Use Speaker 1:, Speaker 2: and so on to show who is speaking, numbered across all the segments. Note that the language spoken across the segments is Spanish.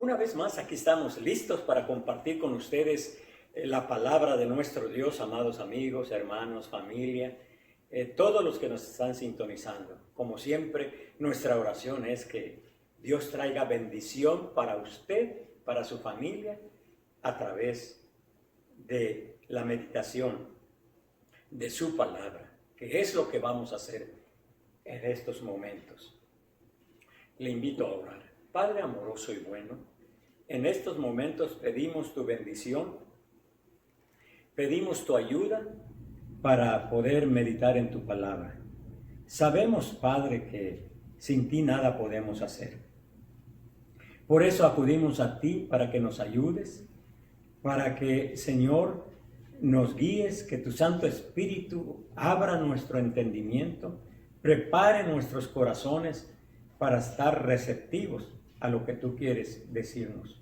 Speaker 1: Una vez más, aquí estamos listos para compartir con ustedes la palabra de nuestro Dios, amados amigos, hermanos, familia, todos los que nos están sintonizando. Como siempre, nuestra oración es que Dios traiga bendición para usted, para su familia, a través de la meditación de su palabra, que es lo que vamos a hacer en estos momentos. Le invito a orar. Padre amoroso y bueno, en estos momentos pedimos tu bendición, pedimos tu ayuda para poder meditar en tu palabra. Sabemos, Padre, que sin ti nada podemos hacer. Por eso acudimos a ti para que nos ayudes, para que, Señor, nos guíes, que tu Santo Espíritu abra nuestro entendimiento, prepare nuestros corazones para estar receptivos a lo que tú quieres decirnos.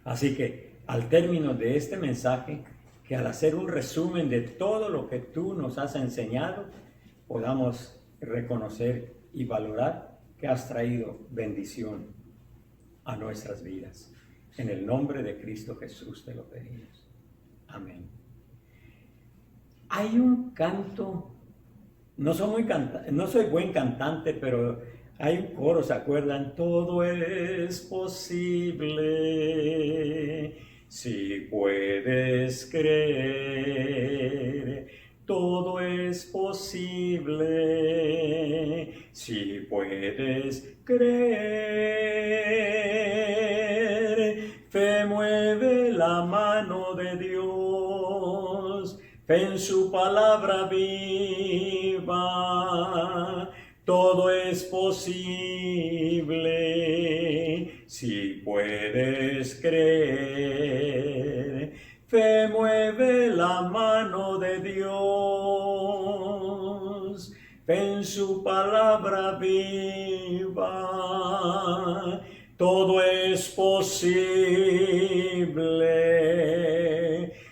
Speaker 1: Así que al término de este mensaje, que al hacer un resumen de todo lo que tú nos has enseñado, podamos reconocer y valorar que has traído bendición a nuestras vidas. En el nombre de Cristo Jesús te lo pedimos. Amén. Hay un canto, no soy buen cantante, pero hay un coro, ¿se acuerdan? Todo es posible si puedes creer. Todo es posible si puedes creer. Fe mueve la mano de Dios, fe en su palabra viva. Todo es posible si puedes creer. Fe mueve la mano de Dios, fe en su palabra viva. Todo es posible,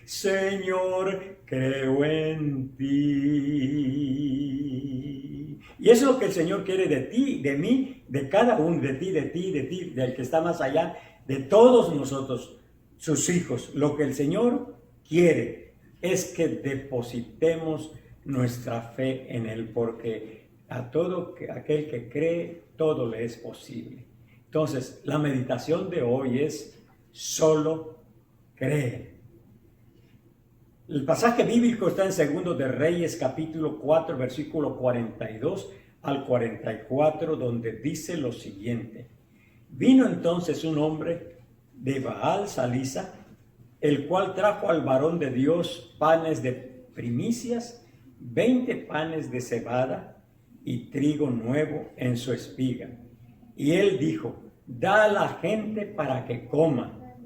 Speaker 1: Señor, creo en ti. Y eso es lo que el Señor quiere de ti, de mí, de cada uno, de ti, del que está más allá, de todos nosotros, sus hijos. Lo que el Señor quiere es que depositemos nuestra fe en Él, porque a todo aquel que cree, todo le es posible. Entonces, la meditación de hoy es solo cree. El pasaje bíblico está en 2 de Reyes, capítulo 4, versículo 42 al 44, donde dice lo siguiente. Vino entonces un hombre de Baal Salisa, el cual trajo al varón de Dios panes de primicias, 20 panes de cebada y trigo nuevo en su espiga. Y él dijo, da a la gente para que coma.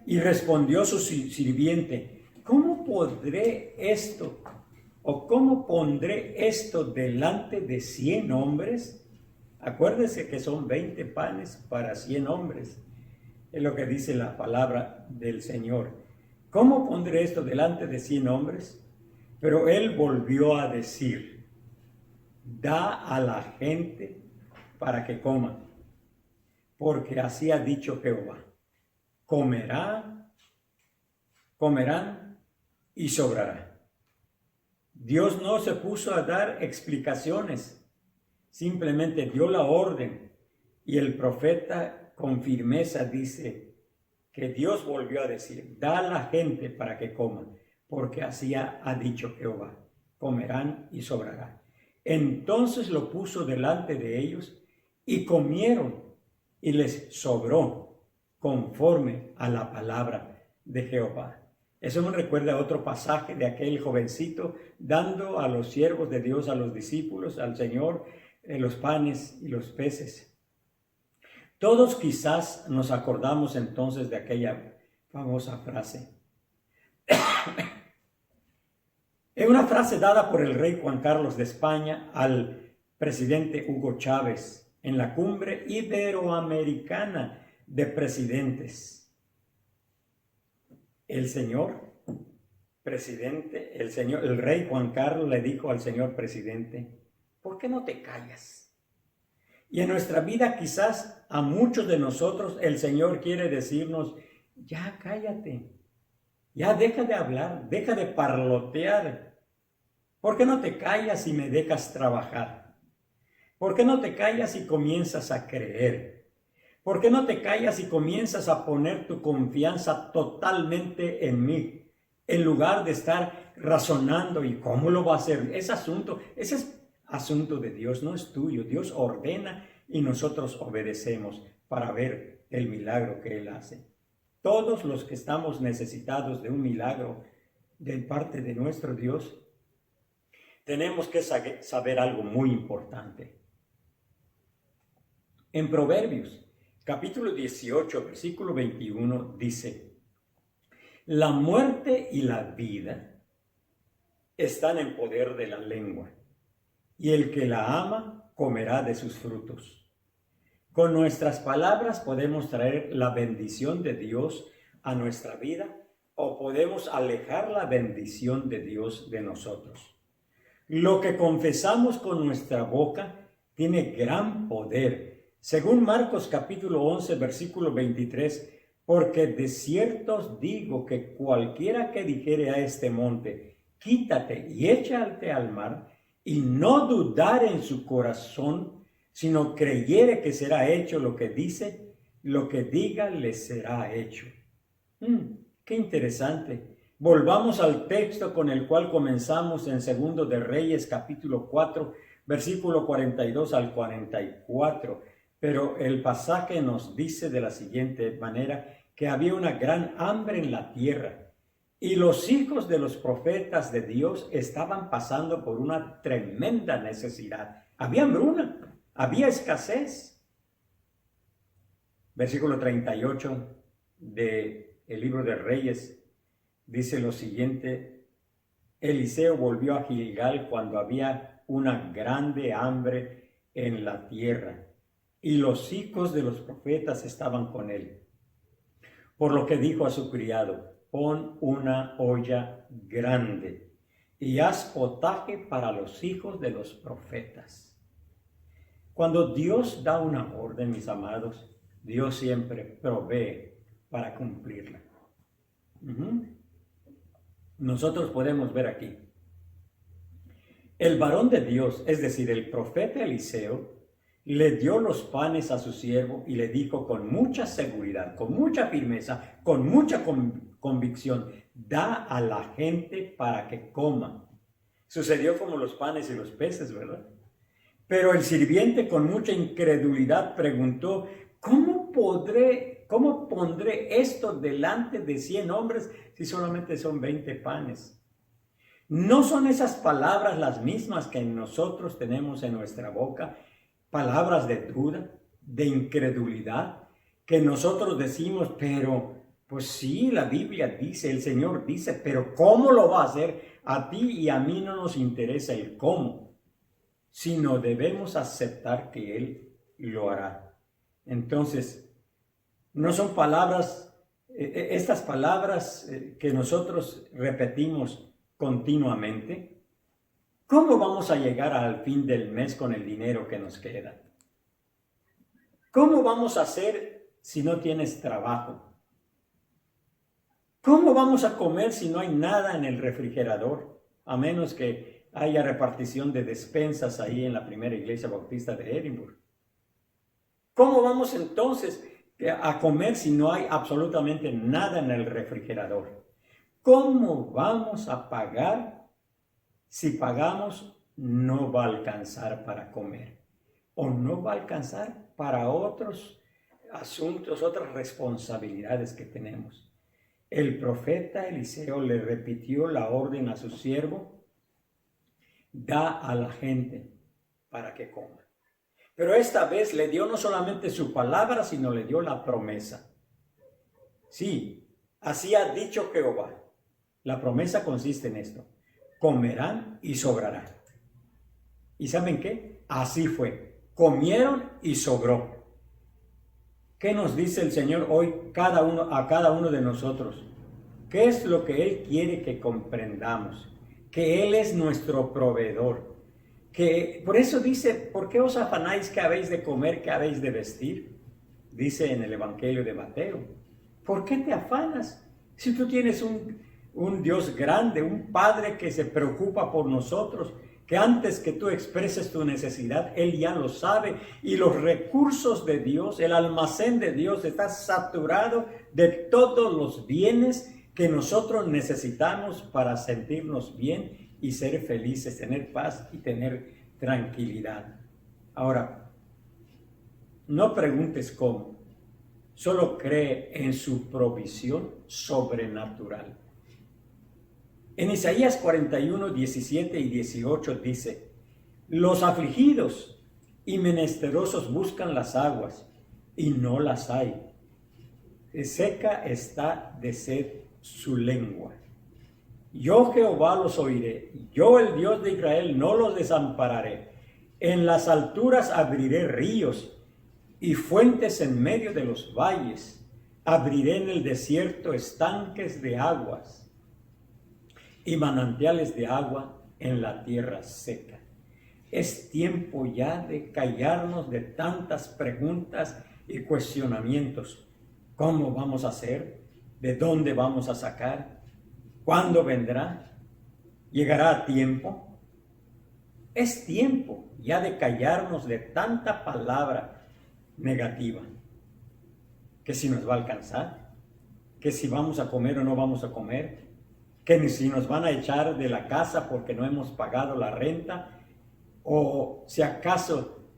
Speaker 1: Y respondió su sirviente, ¿cómo podré esto o cómo pondré esto delante de 100 hombres? Acuérdese que son 20 panes para 100 hombres. Es lo que dice la palabra del Señor. ¿Cómo pondré esto delante de 100 hombres? Pero él volvió a decir, da a la gente para que coma, porque así ha dicho Jehová, comerán y sobrará. Dios no se puso a dar explicaciones, simplemente dio la orden, y el profeta con firmeza dice que Dios volvió a decir, da a la gente para que coman, porque así ha dicho Jehová, comerán y sobrará. Entonces lo puso delante de ellos y comieron y les sobró conforme a la palabra de Jehová. Eso me recuerda a otro pasaje de aquel jovencito dando a los siervos de Dios, a los discípulos, al Señor, los panes y los peces. Todos quizás nos acordamos entonces de aquella famosa frase. Es una frase dada por el rey Juan Carlos de España al presidente Hugo Chávez en la cumbre iberoamericana de presidentes. El rey Juan Carlos le dijo al señor presidente, ¿por qué no te callas? Y en nuestra vida quizás a muchos de nosotros el Señor quiere decirnos, ya cállate, ya deja de hablar, deja de parlotear. ¿Por qué no te callas y me dejas trabajar? ¿Por qué no te callas y comienzas a creer? ¿Por qué no te callas y comienzas a poner tu confianza totalmente en mí? En lugar de estar razonando y cómo lo va a hacer. Ese es asunto de Dios, no es tuyo. Dios ordena y nosotros obedecemos para ver el milagro que Él hace. Todos los que estamos necesitados de un milagro de parte de nuestro Dios, tenemos que saber algo muy importante. En Proverbios, capítulo 18, versículo 21, dice: la muerte y la vida están en poder de la lengua, y el que la ama comerá de sus frutos. Con nuestras palabras podemos traer la bendición de Dios a nuestra vida o podemos alejar la bendición de Dios de nosotros. Lo que confesamos con nuestra boca tiene gran poder. Según Marcos capítulo 11, versículo 23, porque de cierto os digo que cualquiera que dijere a este monte, quítate y échate al mar, y no dudar en su corazón, sino creyere que será hecho lo que dice, lo que diga le será hecho. Qué interesante. Volvamos al texto con el cual comenzamos en Segundo de Reyes, capítulo 4, versículo 42 al 44. Pero el pasaje nos dice de la siguiente manera, que había una gran hambre en la tierra y los hijos de los profetas de Dios estaban pasando por una tremenda necesidad. Había hambruna, había escasez. Versículo 38 del libro de Reyes dice lo siguiente: Eliseo volvió a Gilgal cuando había una grande hambre en la tierra y los hijos de los profetas estaban con él. Por lo que dijo a su criado: pon una olla grande y haz potaje para los hijos de los profetas. Cuando Dios da una orden, mis amados, Dios siempre provee para cumplirla. Nosotros podemos ver aquí. El varón de Dios, es decir, el profeta Eliseo, le dio los panes a su siervo y le dijo con mucha seguridad, con mucha firmeza, con mucha convicción: da a la gente para que coma. Sucedió como los panes y los peces, ¿verdad? Pero el sirviente con mucha incredulidad preguntó: ¿cómo pondré esto delante de 100 hombres si solamente son 20 panes? ¿No son esas palabras las mismas que nosotros tenemos en nuestra boca? Palabras de duda, de incredulidad, que nosotros decimos, pero pues sí, la Biblia dice, el Señor dice, pero ¿cómo lo va a hacer? A ti y a mí no nos interesa el cómo, sino debemos aceptar que Él lo hará. Entonces, no son palabras, estas palabras que nosotros repetimos continuamente. ¿Cómo vamos a llegar al fin del mes con el dinero que nos queda? ¿Cómo vamos a hacer si no tienes trabajo? ¿Cómo vamos a comer si no hay nada en el refrigerador? A menos que haya repartición de despensas ahí en la primera iglesia bautista de Edimburgo. ¿Cómo vamos entonces a comer si no hay absolutamente nada en el refrigerador? ¿Cómo vamos a pagar? Si pagamos, no va a alcanzar para comer o no va a alcanzar para otros asuntos, otras responsabilidades que tenemos. El profeta Eliseo le repitió la orden a su siervo: da a la gente para que coma. Pero esta vez le dio no solamente su palabra, sino le dio la promesa. Sí, así ha dicho Jehová. La promesa consiste en esto: comerán y sobrarán. ¿Y saben qué? Así fue. Comieron y sobró. ¿Qué nos dice el Señor hoy a cada uno de nosotros? ¿Qué es lo que Él quiere que comprendamos? Que Él es nuestro proveedor. que por eso dice, ¿por qué os afanáis que habéis de comer, que habéis de vestir? Dice en el Evangelio de Mateo. ¿Por qué te afanas? Si tú tienes un Dios grande, un Padre que se preocupa por nosotros, que antes que tú expreses tu necesidad, Él ya lo sabe, y los recursos de Dios, el almacén de Dios está saturado de todos los bienes que nosotros necesitamos para sentirnos bien y ser felices, tener paz y tener tranquilidad. Ahora, no preguntes cómo, solo cree en su provisión sobrenatural. En Isaías 41, 17 y 18 dice, los afligidos y menesterosos buscan las aguas y no las hay. Seca está de sed su lengua. Yo Jehová los oiré, yo el Dios de Israel no los desampararé. En las alturas abriré ríos y fuentes en medio de los valles. Abriré en el desierto estanques de aguas y manantiales de agua en la tierra seca. Es tiempo ya de callarnos de tantas preguntas y cuestionamientos. ¿Cómo vamos a hacer? ¿De dónde vamos a sacar? ¿Cuándo vendrá? ¿Llegará a tiempo? Es tiempo ya de callarnos de tanta palabra negativa. Que si nos va a alcanzar, que si vamos a comer o no vamos a comer, que si nos van a echar de la casa porque no hemos pagado la renta, o si acaso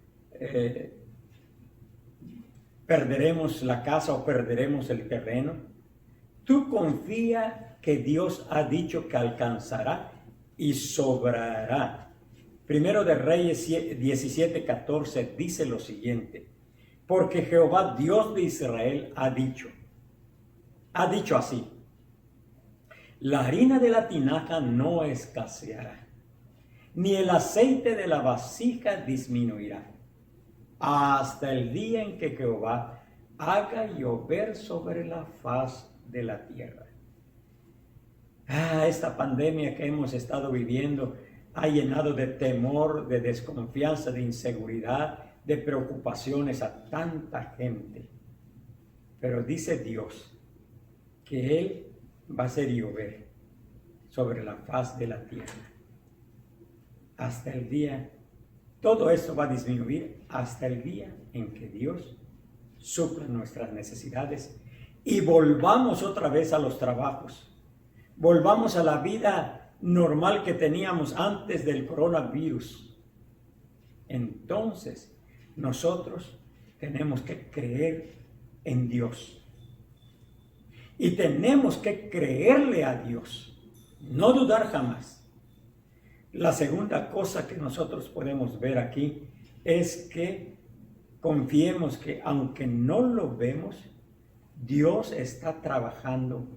Speaker 1: perderemos la casa o perderemos el terreno. Tú confía que Dios ha dicho que alcanzará y sobrará. Primero de Reyes 17:14 dice lo siguiente, porque Jehová Dios de Israel ha dicho así, la harina de la tinaja no escaseará, ni el aceite de la vasija disminuirá, hasta el día en que Jehová haga llover sobre la faz de la tierra. Esta pandemia que hemos estado viviendo ha llenado de temor, de desconfianza, de inseguridad, de preocupaciones a tanta gente. Pero dice Dios que Él va a hacer llover sobre la faz de la tierra. Hasta el día, todo esto va a disminuir hasta el día en que Dios supla nuestras necesidades y volvamos otra vez a los trabajos. Volvamos a la vida normal que teníamos antes del coronavirus. Entonces, nosotros tenemos que creer en Dios. Y tenemos que creerle a Dios, no dudar jamás. La segunda cosa que nosotros podemos ver aquí es que confiemos que aunque no lo vemos, Dios está trabajando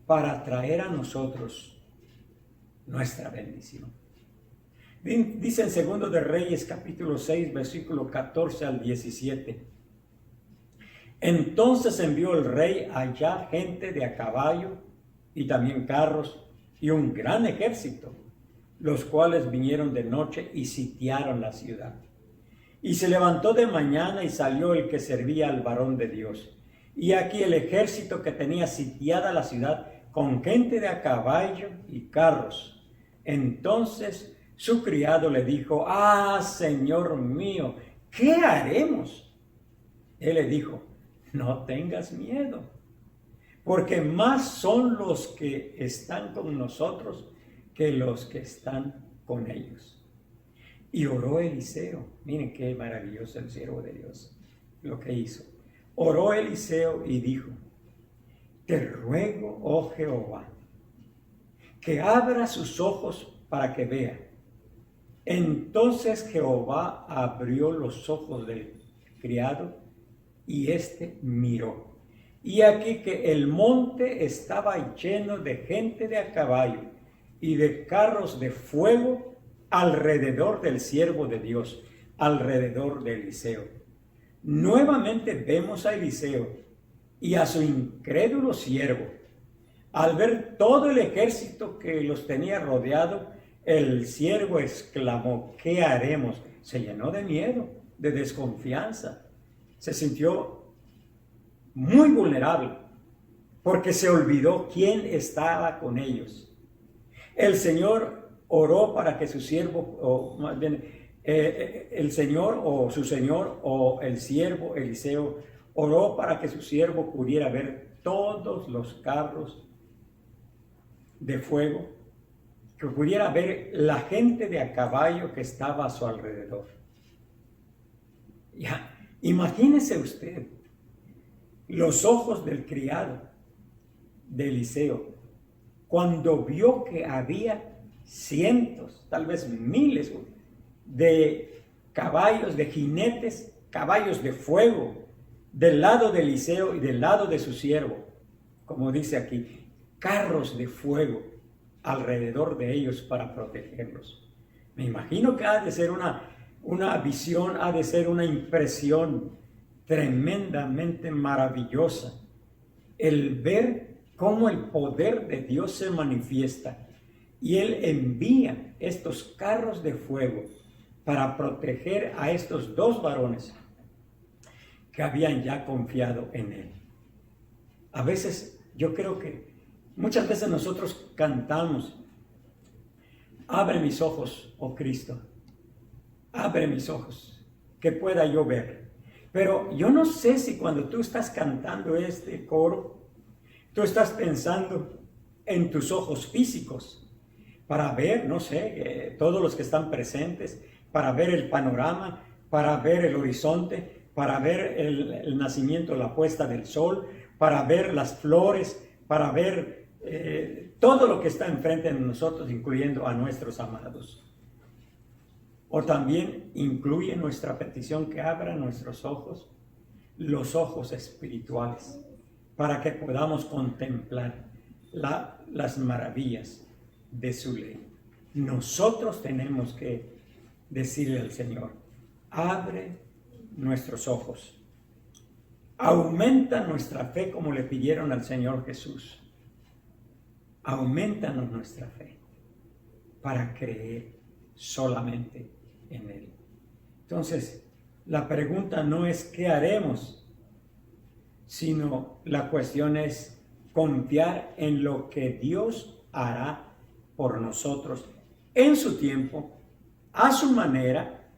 Speaker 1: para traer a nosotros nuestra bendición. Dice en Segundo de Reyes capítulo 6, versículo 14 al 17. Entonces envió el rey allá gente de a caballo y también carros y un gran ejército, los cuales vinieron de noche y sitiaron la ciudad. Y se levantó de mañana y salió el que servía al varón de Dios. Y aquí el ejército que tenía sitiada la ciudad con gente de a caballo y carros. Entonces su criado le dijo, Señor mío, ¿qué haremos? Él le dijo, no tengas miedo, porque más son los que están con nosotros que los que están con ellos. Y oró Eliseo. Miren qué maravilloso el siervo de Dios, lo que hizo. Oró Eliseo y dijo, te ruego, oh Jehová, que abra sus ojos para que vea. Entonces Jehová abrió los ojos del criado y éste miró. Y aquí que el monte estaba lleno de gente de a caballo y de carros de fuego alrededor del siervo de Dios, alrededor de Eliseo. Nuevamente vemos a Eliseo y a su incrédulo siervo. Al ver todo el ejército que los tenía rodeado, El siervo exclamó, ¿qué haremos? Se llenó de miedo, de desconfianza. Se sintió muy vulnerable porque se olvidó quién estaba con ellos. El Señor oró para que su siervo, o más bien, el Señor o su Señor o el siervo Eliseo oró para que su siervo pudiera ver todos los carros de fuego, que pudiera ver la gente de a caballo que estaba a su alrededor. Ya, imagínese usted los ojos del criado de Eliseo cuando vio que había cientos, tal vez miles de caballos, de jinetes, caballos de fuego, del lado de Eliseo y del lado de su siervo, como dice aquí, carros de fuego alrededor de ellos para protegerlos. Me imagino que ha de ser una visión, ha de ser una impresión tremendamente maravillosa el ver cómo el poder de Dios se manifiesta y Él envía estos carros de fuego para proteger a estos dos varones que habían ya confiado en Él. A veces, yo creo que muchas veces nosotros cantamos, abre mis ojos, oh Cristo, abre mis ojos, que pueda yo ver. Pero yo no sé si cuando tú estás cantando este coro, tú estás pensando en tus ojos físicos para ver, no sé, todos los que están presentes, para ver el panorama, para ver el horizonte, para ver el nacimiento, la puesta del sol, para ver las flores, para ver todo lo que está enfrente de nosotros, incluyendo a nuestros amados. O también incluye nuestra petición que abra nuestros ojos, los ojos espirituales, para que podamos contemplar las maravillas de su ley. Nosotros tenemos que decirle al Señor, abre nuestros ojos, aumenta nuestra fe como le pidieron al Señor Jesús. Aumentanos nuestra fe para creer solamente en Él. Entonces, la pregunta no es qué haremos, sino la cuestión es confiar en lo que Dios hará por nosotros en su tiempo, a su manera,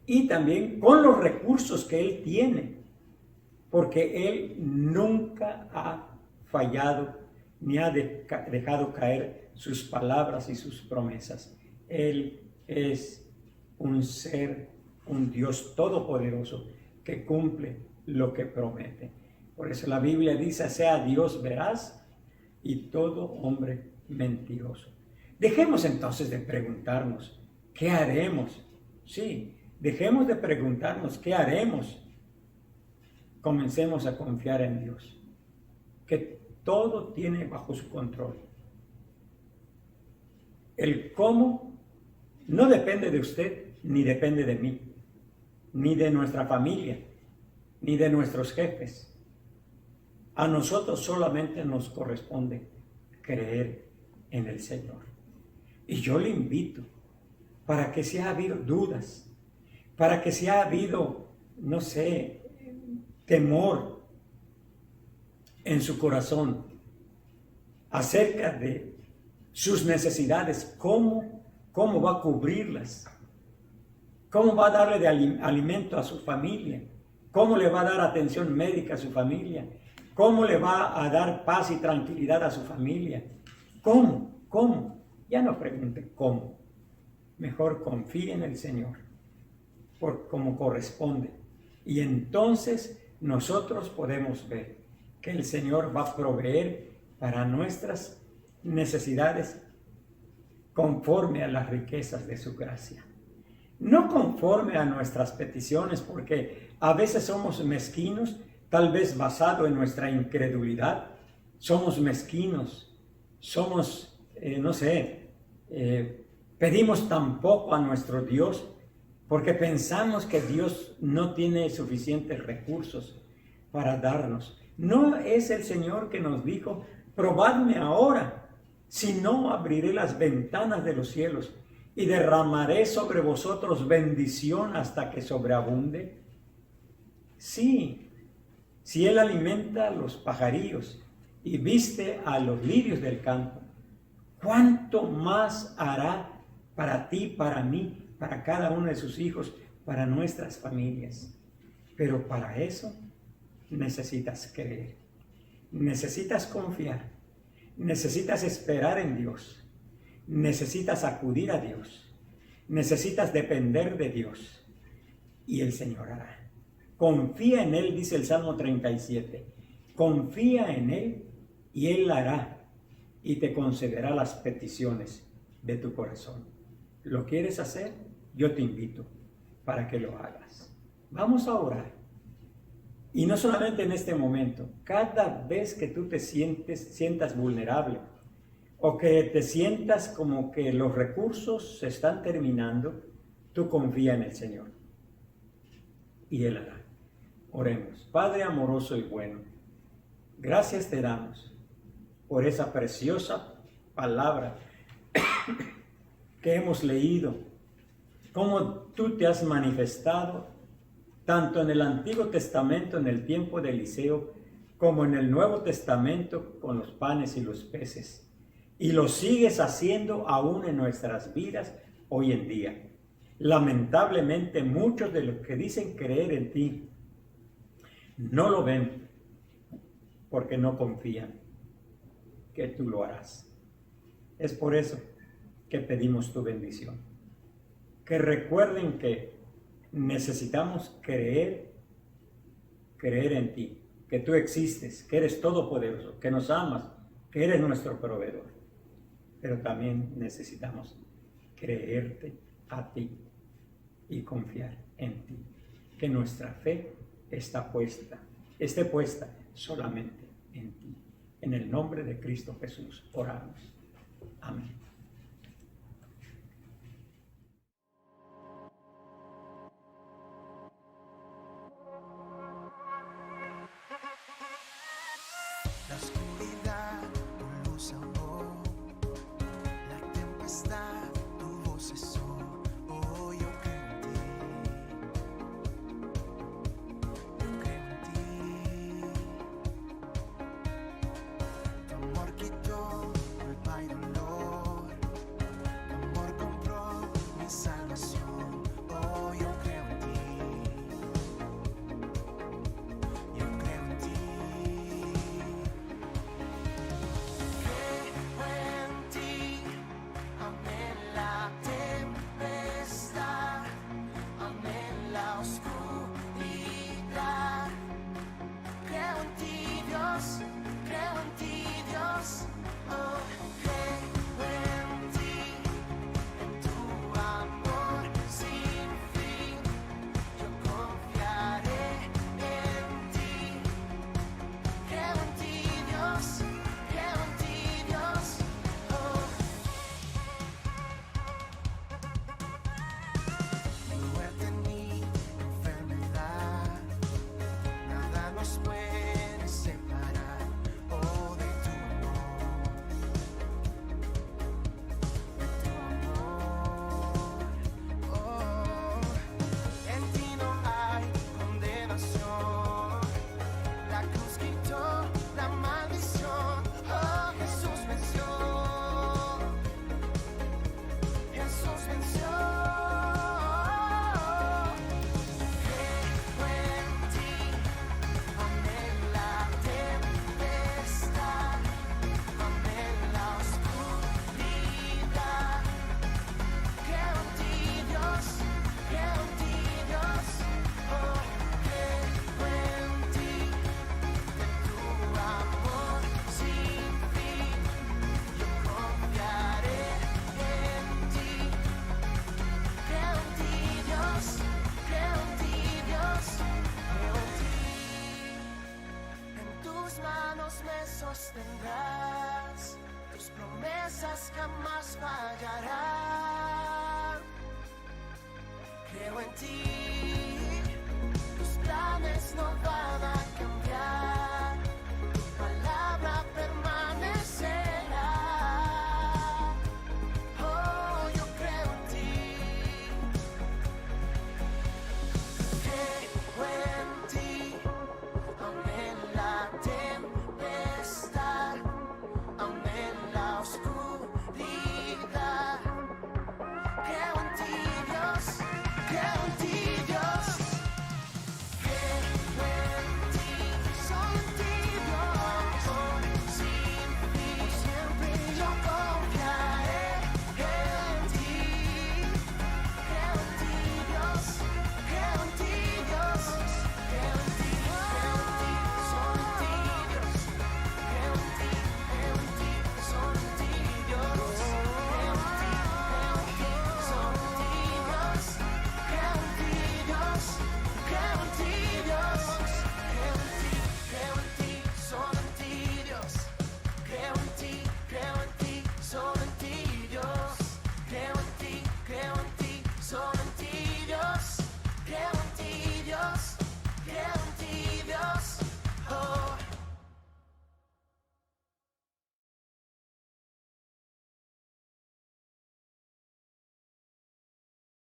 Speaker 1: y también con los recursos que Él tiene, porque Él nunca ha fallado ni ha dejado caer sus palabras y sus promesas. Él es un ser, un Dios todopoderoso que cumple lo que promete. Por eso la Biblia dice, sea Dios veraz y todo hombre mentiroso. Dejemos entonces de preguntarnos, ¿qué haremos? Sí, dejemos de preguntarnos, ¿qué haremos? Comencemos a confiar en Dios, que todo tiene bajo su control. El cómo no depende de usted, ni depende de mí, ni de nuestra familia, ni de nuestros jefes. A nosotros solamente nos corresponde creer en el Señor. Y yo le invito, para que si ha habido dudas, para que si ha habido, no sé, temor en su corazón acerca de sus necesidades, cómo va a cubrirlas, cómo va a darle de alimento a su familia, cómo le va a dar atención médica a su familia, cómo le va a dar paz y tranquilidad a su familia, cómo, ya no pregunte cómo, mejor confíe en el Señor, como corresponde, y entonces nosotros podemos ver que el Señor va a proveer para nuestras necesidades conforme a las riquezas de su gracia. No conforme a nuestras peticiones, porque a veces somos mezquinos, tal vez basado en nuestra incredulidad. Somos mezquinos, somos, pedimos tan poco a nuestro Dios porque pensamos que Dios no tiene suficientes recursos para darnos. No es el Señor que nos dijo, probadme ahora Si no, abriré las ventanas de los cielos y derramaré sobre vosotros bendición hasta que sobreabunde. Sí, si Él alimenta a los pajarillos y viste a los lirios del campo, ¿cuánto más hará para ti, para mí, para cada uno de sus hijos, para nuestras familias? Pero para eso necesitas creer, necesitas confiar, necesitas esperar en Dios, necesitas acudir a Dios, necesitas depender de Dios y el Señor hará. Confía en Él, dice el Salmo 37. Confía en Él y Él hará y te concederá las peticiones de tu corazón. ¿Lo quieres hacer? Yo te invito para que lo hagas. Vamos a orar. Y no solamente en este momento, cada vez que tú te sientas vulnerable o que te sientas como que los recursos se están terminando, tú confía en el Señor y Él hará. Oremos. Padre amoroso y bueno, gracias te damos por esa preciosa palabra que hemos leído, cómo tú te has manifestado tanto en el Antiguo Testamento, en el tiempo de Eliseo, como en el Nuevo Testamento con los panes y los peces. Y lo sigues haciendo aún en nuestras vidas hoy en día. Lamentablemente, muchos de los que dicen creer en ti no lo ven porque no confían que tú lo harás. Es por eso que pedimos tu bendición. Que recuerden que necesitamos creer en ti, que tú existes, que eres todopoderoso, que nos amas, que eres nuestro proveedor. Pero también necesitamos creerte a ti y confiar en ti. Que nuestra fe esté puesta solamente en ti. En el nombre de Cristo Jesús oramos. Amén.
Speaker 2: La oscuridad, tu luz amó, la tempestad, tu voz cesó. Oh, yo creo en ti, yo creo en ti. Tu amor quitó culpa y dolor, tu amor compró mi salvación. Oh, yo creo en ti, yo creo en ti. Sostendrás, tus promesas jamás fallarán. Creo en ti.